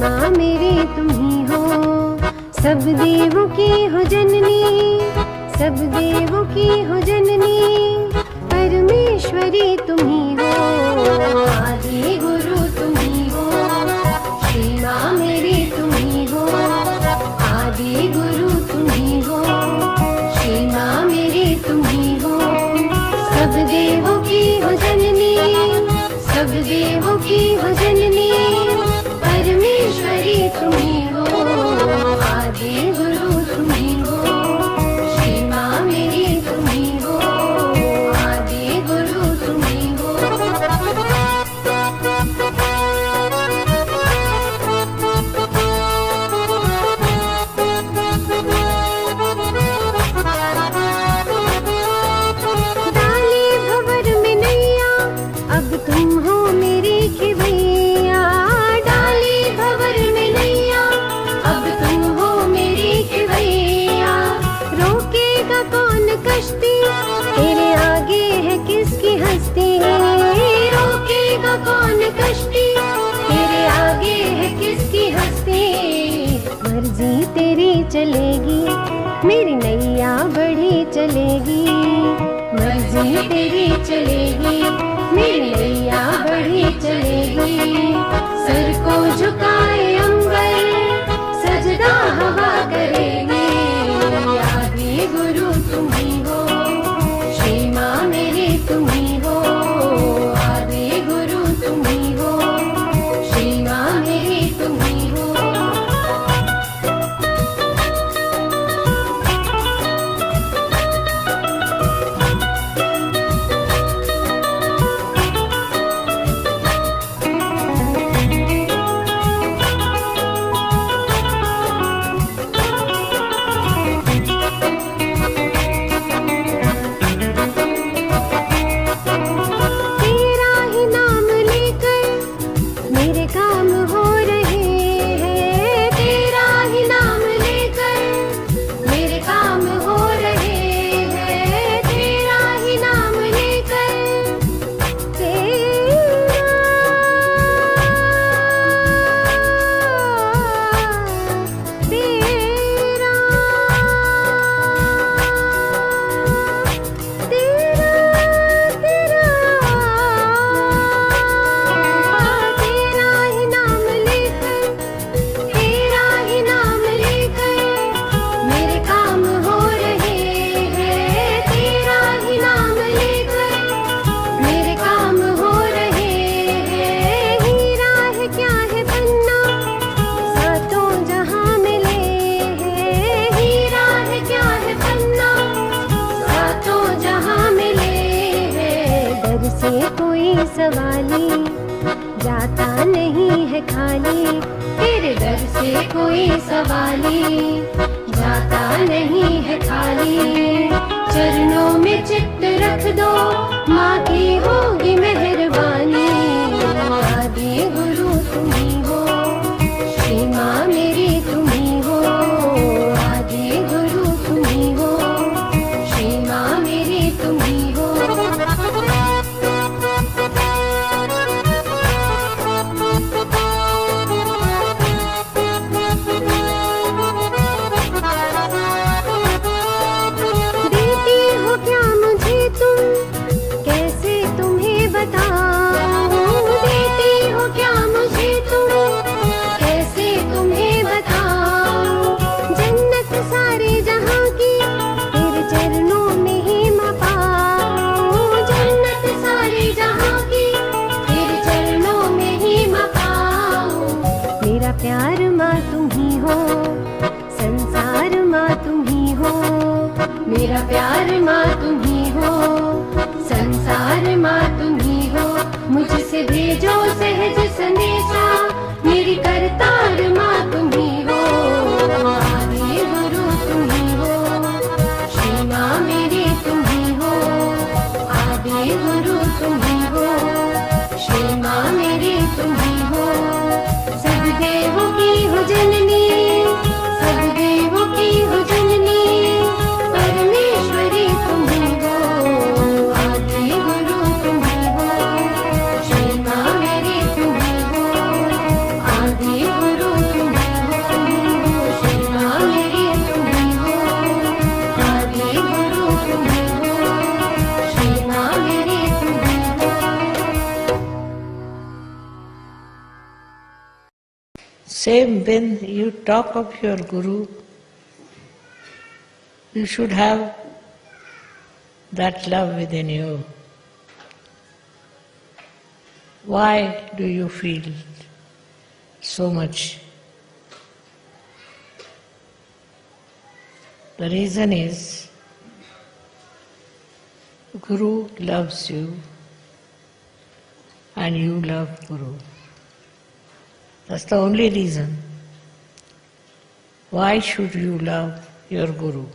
माँ मेरी तुम ही हो। सब देवों की हो जननी, सब देवों की हो जननी, परमेश्वरी तुम ही हो। आदि गुरु तुम ही हो, श्री माँ मेरी तुम ही हो। आदि गुरु तुम ही हो, श्री माँ मेरी तुम ही हो। सब देवों की हो जननी, सब देवों की हो जननी, परमेश्वरी तुम ही हो। आदि गुरु तुम ही हो, श्री माँ मेरी तुम ही हो। आदि गुरु तुम ही हो। डाली भंवर में नैया, अब तुम हो मेरी खिवैया। डाली भंवर में नैया, अब तुम हो मेरी खिवैया। रोकेगा कौन कश्ती, तेरे आगे है किसकी हस्ती। रोकेगा कौन कश्ती, तेरे आगे है किसकी हस्ती। मर्जी तेरी चलेगी, मेरी नैया बढ़ी चलेगी। मर्जी तेरी चलेगी, मेरी नैया बढ़ी चलेगी। सर को झुकाए अंबर, सजदा हवा करेगी। आदि गुरु तुम ही हो, श्री माँ मेरी तुम ही हो। आदि गुरु तुम ही हो, श्री माँ मेरी तुम ही हो। तेरा ही नाम लेकर मेरे काम हो रहे हैं। तेरा ही नाम लेकर मेरे काम हो रहे हैं। तेरा ही नाम लेकर तेरा ही नाम लेकर, तेरा ही नाम लेकर मेरे काम हो रहे हैं। तेरा ही नाम लेकर मेरे काम हो रहे हैं। हीरा है क्या है पन्ना, सातों जहां मिले हैं। हीरा है क्या है पन्ना, सातों जहां मिले हैं। डर से कोई सवाली जाता नहीं है खाली। तेरे दर से कोई सवाली जाता नहीं है खाली। चरणों में चित्त रख दो, माँ की होगी मेहरबानी। आदि गुरु तुम ही हो, श्री माँ मेरी तुम ही हो। आदि गुरु तुम ही हो, श्री माँ मेरी तुम ही हो। देती हो क्या मुझे तुम, कैसे तुम्हें बताऊं। देती हो क्या मुझे तुम, कैसे तुम्हें बताऊं। जन्नत सारे जहां की, तेरे चरणों में ही मैं पाऊं। जन्नत सारे जहां की, तेरे चरणों में ही मैं पाऊं। मेरा प्यार माँ तुम ही हो, संसार माँ तुम ही हो। मेरा प्यार माँ तुम ही हो, संसार माँ तुम ही हो। मुझसे भेजो सहज संदेशा, मेरी करतार माँ तुम ही हो। आदि गुरु तुम ही हो, श्री माँ मेरी तुम ही हो। आदि गुरु तुम ही हो, श्री माँ मेरी तुम ही हो। सब देवों की हो जननी, सब देवों की हो जननी, परमेश्वरी तुम ही हो। आदि गुरु तुम ही हो, श्री माँ मेरी तुम ही हो। आदि गुरु Same when you talk of your Guru, you should have that love within you. Why do you feel so much? The reason is, Guru loves you and you love Guru. That's the only reason. Why should you love your Guru?